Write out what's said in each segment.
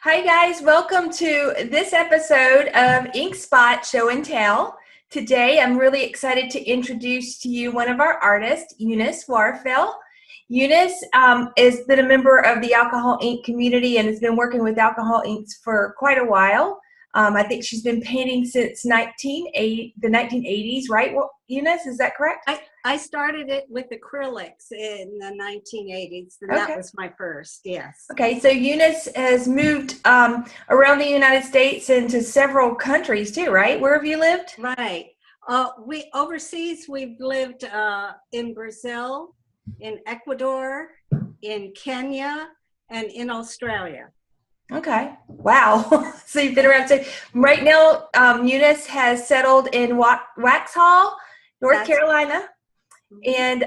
Hi guys, welcome to this episode of Ink Spot Show and Tell. Today I'm really excited to introduce to you one of our artists, Eunice Warfel. Eunice has been a member of the alcohol ink community and has been working with alcohol inks for quite a while. I think she's been painting since the 1980s, right? Well, Eunice, is that correct? I started it with acrylics in the 1980s, and Okay. that was my first, yes. Okay, so Eunice has moved around the United States into several countries too, right? Where have you lived? Right. We've lived in Brazil, in Ecuador, in Kenya, and in Australia. Okay. Wow. So you've been around. So right now, Eunice has settled in Waxhaw, North Carolina. And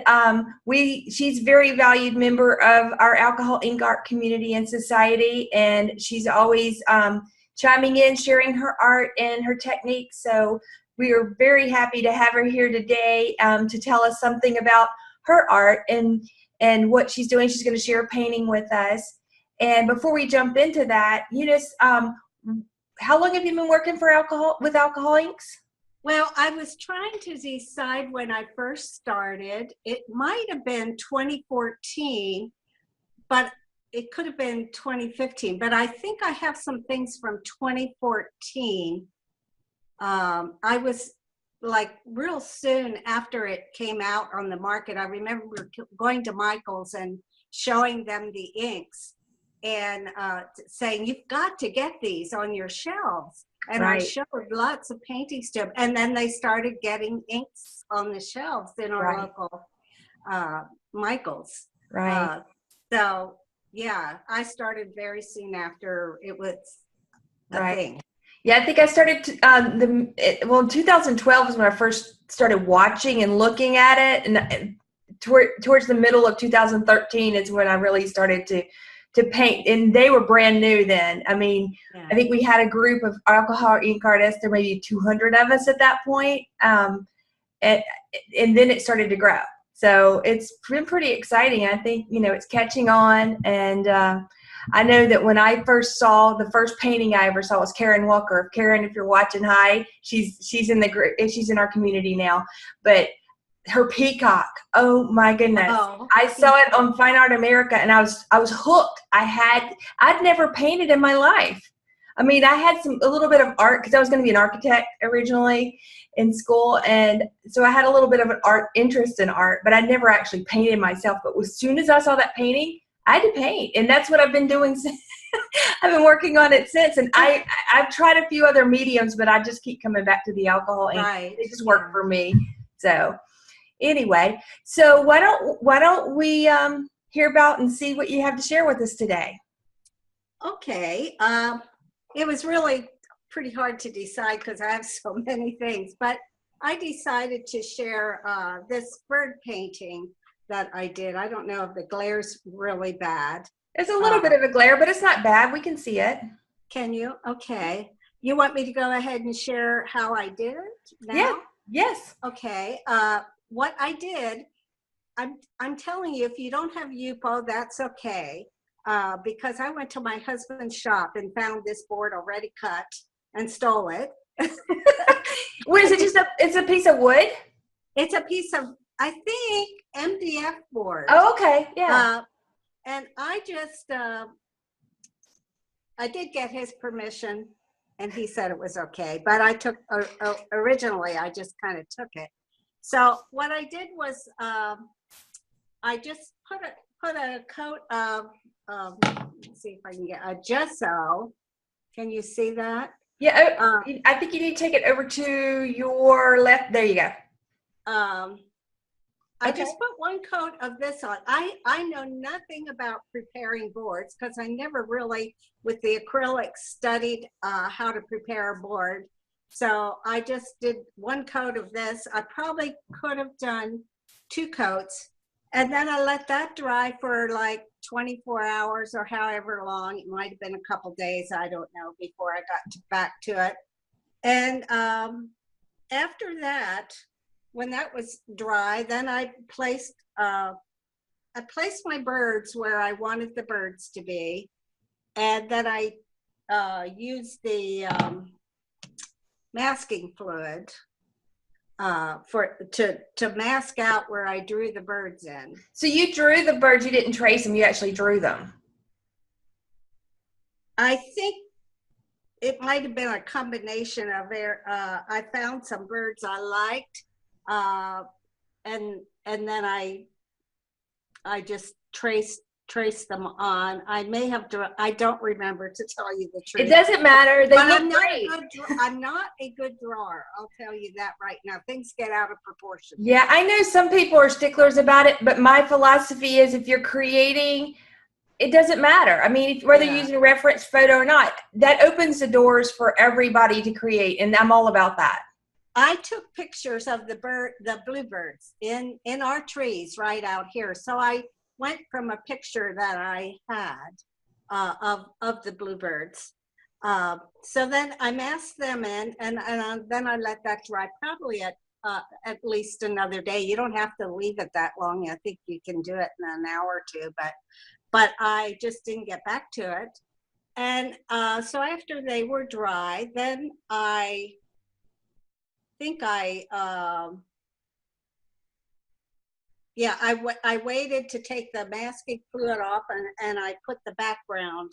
she's a very valued member of our alcohol ink art community and society. And she's always chiming in, sharing her art and her techniques. So we are very happy to have her here today to tell us something about her art and what she's doing. She's going to share a painting with us. And before we jump into that, Eunice, how long have you been working with alcohol inks? Well, I was trying to decide when I first started. It might have been 2014, but it could have been 2015. But I think I have some things from 2014. I was like real soon after it came out on the market. I remember going to Michael's and showing them the inks and saying, "You've got to get these on your shelves." And right. I showed lots of paintings to them. And then they started getting inks on the shelves in our right. local Michael's. Right. So, yeah, I started very soon after it was a right. thing. Yeah, I think I started, 2012 is when I first started watching and looking at it. And towards the middle of 2013 is when I really started to paint, and they were brand new then. I mean, yeah. I think we had a group of alcohol ink artists. There may be 200 of us at that point, and then it started to grow. So it's been pretty exciting. I think it's catching on, and I know that when I first saw the first painting I ever saw was Karen Walker. Karen, if you're watching, hi. She's in the group. She's in our community now, but her peacock, oh my goodness. I saw it on Fine Art America and I was hooked. I'd never painted in my life. I mean, I had a little bit of art because I was going to be an architect originally in school, and so I had a little bit of an interest in art, but I never actually painted myself. But as soon as I saw that painting, I had to paint, and that's what I've been doing since. I've been working on it since, and I've tried a few other mediums, but I just keep coming back to the alcohol ink. Right. They just work for me. So anyway, so why don't we hear about and see what you have to share with us today? Okay. It was really pretty hard to decide because I have so many things, but I decided to share this bird painting that I did. I don't know if the glare's really bad. There's a little bit of a glare, but it's not bad. We can see it. Can you? Okay. You want me to go ahead and share how I did it now? Yeah. Yes. Okay. What I did, I'm telling you, if you don't have Yupo, that's okay. Because I went to my husband's shop and found this board already cut and stole it. What is it? It's a piece of wood? It's a piece of, I think, MDF board. Oh, okay. Yeah. And I just, I did get his permission and he said it was okay. But I took, originally, I just kind of took it. So what I did was I just put a coat of let's see if I can get a gesso. Can you see that? Yeah, I think you need to take it over to your left. There you go. I just put one coat of this on. I know nothing about preparing boards because I never really, with the acrylics, studied how to prepare a board. So I just did one coat of this. I probably could have done 2 coats. And then I let that dry for like 24 hours or however long. It might have been a couple days, I don't know, before I got back to it. And after that, when that was dry, then I placed my birds where I wanted the birds to be. and then I used the masking fluid to mask out where I drew the birds in. So you drew the birds, you didn't trace them, you actually drew them. I think it might have been a combination of I found some birds I liked, and then I just traced them on. I may have I don't remember, to tell you the truth. It doesn't matter. They look great. I'm not a good drawer. I'll tell you that right now. Things get out of proportion. Yeah, I know some people are sticklers about it, but my philosophy is if you're creating, it doesn't matter. I mean, whether you're using a reference photo or not, that opens the doors for everybody to create, and I'm all about that. I took pictures of the bluebirds in our trees right out here. So I went from a picture that I had of the bluebirds. So then I masked them in, and then I let that dry probably at least another day. You don't have to leave it that long. I think you can do it in an hour or two, but I just didn't get back to it. And so after they were dry, then I think I waited to take the masking fluid off, and I put the background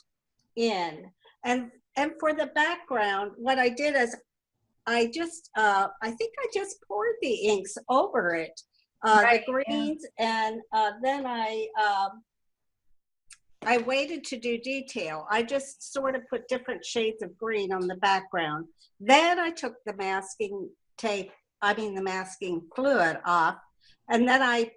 in. And for the background, what I did is I just I think I just poured the inks over it, the greens, and then I waited to do detail. I just sort of put different shades of green on the background. Then I took the masking fluid off, and then I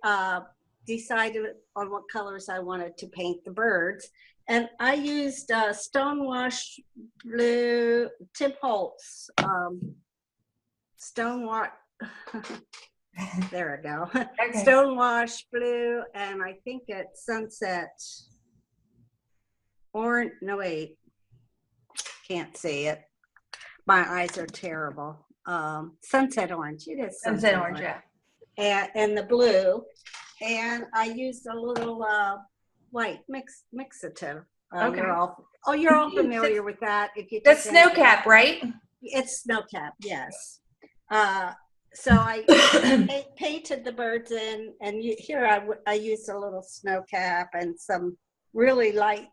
decided on what colors I wanted to paint the birds. And I used Stonewash Blue, Tim Holtz, Stonewash, there we go. Okay. Stonewash Blue, and I think it's Sunset Orange, no wait, can't see it. My eyes are terrible. Sunset Orange, it is Sunset Orange, yeah. And the blue, and I used a little white mixative. Okay. You're all familiar with that. If you that's snow cap, right? It's snow cap, yes. So I painted the birds in, and here I used a little snow cap and some really light.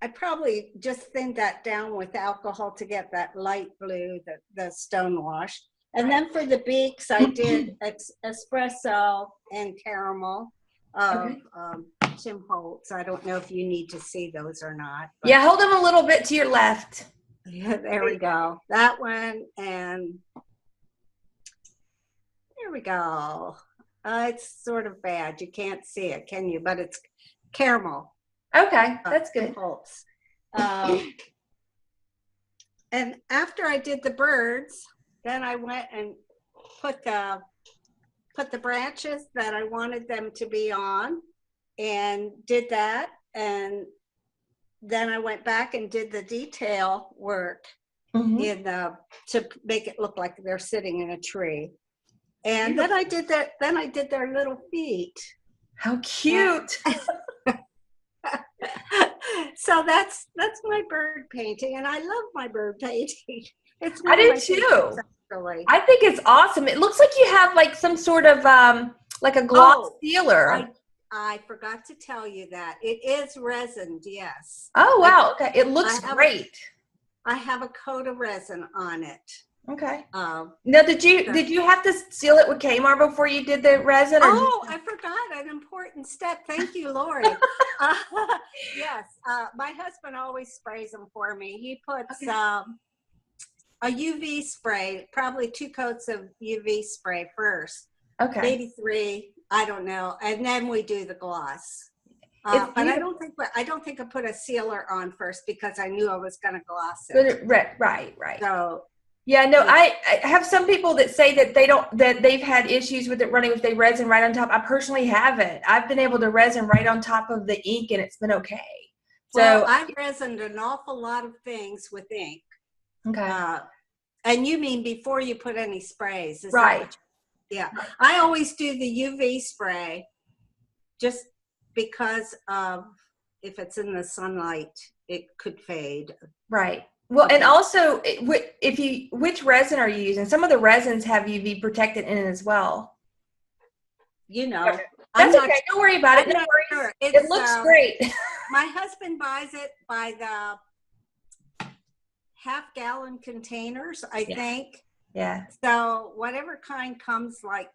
I probably just thinned that down with alcohol to get that light blue, the Stonewash. And then for the beaks, I did espresso and caramel of Tim Holtz. I don't know if you need to see those or not. Yeah, hold them a little bit to your left. Yeah, there we go. That one, and there we go. It's sort of bad. You can't see it, can you? But it's caramel. Okay, that's good. Holtz. And after I did the birds, then I went and put the branches that I wanted them to be on, and did that. And then I went back and did the detail work to make it look like they're sitting in a tree. And then I did that. Then I did their little feet. How cute! So that's my bird painting, and I love my bird painting. I do too. I think it's awesome. It looks like you have like some sort of like a gloss sealer. I forgot to tell you that it is resined. Yes. Oh wow! Okay, it looks great. I have a coat of resin on it. Okay. Now, did you have to seal it with Kmart before you did the resin? I forgot an important step. Thank you, Laurie. Yes, my husband always sprays them for me. He puts a UV spray, probably 2 coats of UV spray first. Okay. Maybe 3. I don't know, and then we do the gloss. But I don't think I put a sealer on first because I knew I was going to gloss it. Right. So. Yeah, no, I have some people that say that they've had issues with it running with the resin right on top. I personally haven't. I've been able to resin right on top of the ink, and it's been okay. So I've resined an awful lot of things with ink. Okay. And you mean before you put any sprays? Right. Yeah. I always do the UV spray just because of if it's in the sunlight, it could fade. Right. Well, and also, which resin are you using? Some of the resins have UV protectant in it as well. You know, that's okay. Don't worry about it. No worries. Sure. It looks great. My husband buys it by the half-gallon containers, I think. Yeah. So whatever kind comes like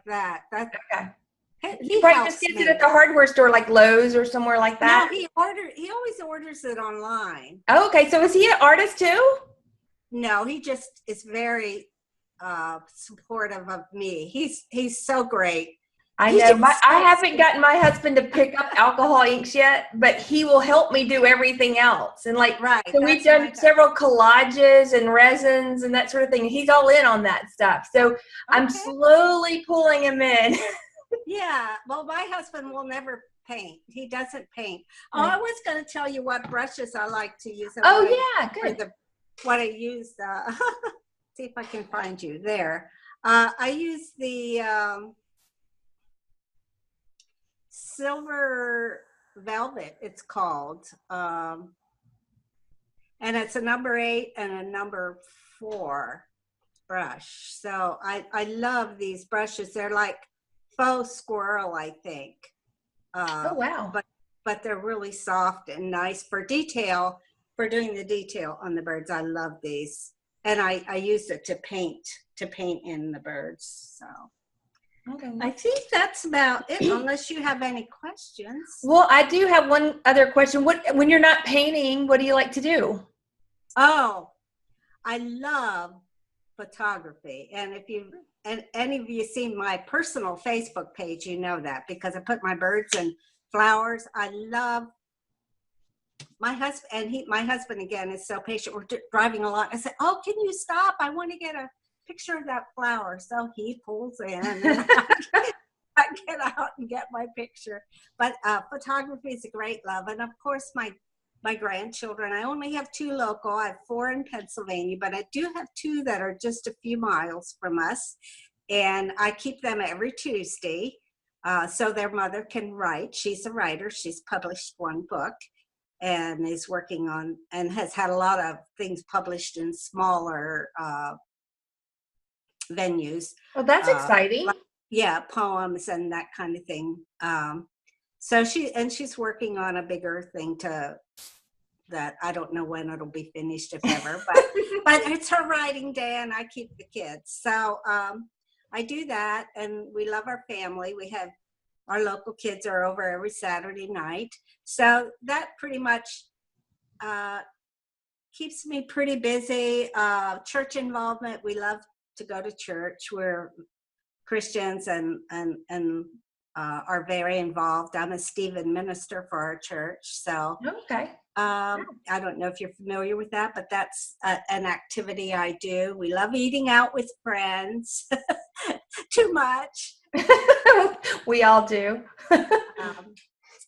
that. That's okay. He probably just gets it at the hardware store, like Lowe's or somewhere like that. No, he always orders it online. Oh, okay. So is he an artist too? No, he just is very supportive of me. He's so great. I know. I haven't gotten my husband to pick up alcohol inks yet, but he will help me do everything else. And so we've done several collages and resins and that sort of thing. He's all in on that stuff. So I'm slowly pulling him in. Yeah. Well, my husband will never paint. He doesn't paint. Oh, I was going to tell you what brushes I like to use. Good. What I use. See if I can find you there. I use the Silver Velvet, it's called. And it's a number 8 and a number 4 brush. So I love these brushes. They're like faux squirrel, I think. Oh, wow. But they're really soft and nice for detail, for doing the detail on the birds. I love these. And I use it to paint in the birds. So okay. I think that's about it, unless you have any questions. Well, I do have one other question. When you're not painting, what do you like to do? Oh, I love photography. And if any of you see my personal Facebook page, you know that, because I put my birds and flowers. I love my husband, and my husband again is so patient. We're driving a lot. I said, "Oh, can you stop? I want to get a picture of that flower." So he pulls in and I get out and get my picture. But photography is a great love. And of course, my grandchildren, I only have 2 local. I have 4 in Pennsylvania, but I do have 2 that are just a few miles from us. And I keep them every Tuesday so their mother can write. She's a writer. She's published 1 book and is working on, and has had a lot of things published in smaller venues. Oh, that's exciting. Poems and that kind of thing. So she's working on a bigger thing that I don't know when it'll be finished, if ever, but it's her writing day and I keep the kids. So I do that, and we love our family. We have our local kids are over every Saturday night. So that pretty much keeps me pretty busy. Church involvement, we love to go to church. We're Christians and are very involved. I'm a Stephen minister for our church. So okay. I don't know if you're familiar with that, but that's an activity I do. We love eating out with friends. Too much. We all do.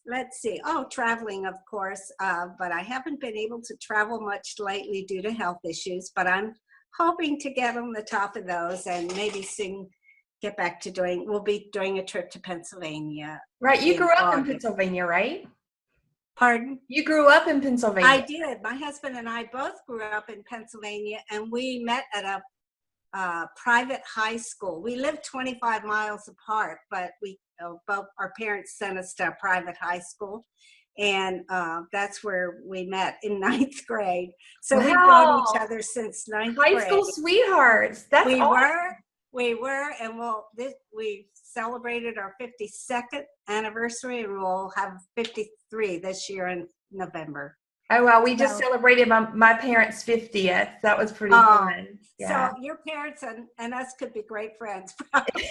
Let's see. Oh, traveling, of course. But I haven't been able to travel much lately due to health issues, but I'm hoping to get on the top of those and maybe soon get back to we'll be doing a trip to Pennsylvania. Right. You grew up in Pennsylvania, right? Pardon? You grew up in Pennsylvania. I did. My husband and I both grew up in Pennsylvania, and we met at a private high school. We lived 25 miles apart, but both our parents sent us to a private high school, and that's where we met in 9th grade. So we've known each other since 9th grade. High school sweethearts. That's awesome. We were, and we celebrated our 52nd anniversary, and we'll have 53 this year in November. Oh, well, we just celebrated my parents' 50th. That was pretty fun. Yeah. So your parents and us could be great friends, probably.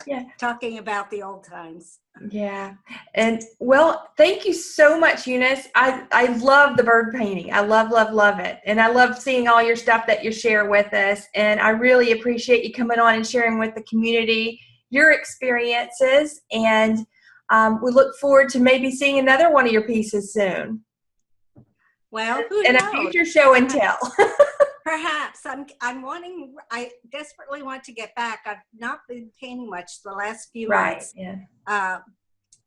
Yeah. Talking about the old times. Yeah. And well, thank you so much, Eunice. I love the bird painting. I love it. And I love seeing all your stuff that you share with us. And I really appreciate you coming on and sharing with the community your experiences. And we look forward to maybe seeing another one of your pieces soon. Well, who knows? A future show and tell. Perhaps. I desperately want to get back. I've not been painting much the last few months. Yeah.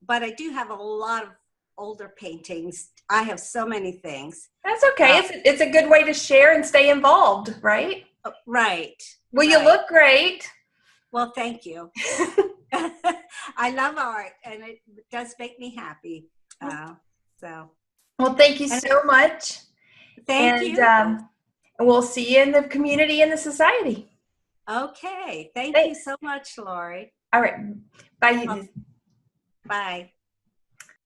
but I do have a lot of older paintings. I have so many things. That's okay. It's a good way to share and stay involved, right? Right. Well, you look great. Well, thank you. I love art, and it does make me happy. Well, thank you so much. Thank you. And we'll see you in the community and the society. Okay. Thank you so much, Laurie. All right. Bye. Bye.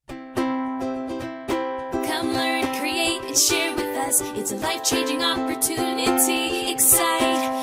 Come learn, create, and share with us. It's a life-changing opportunity. Excite.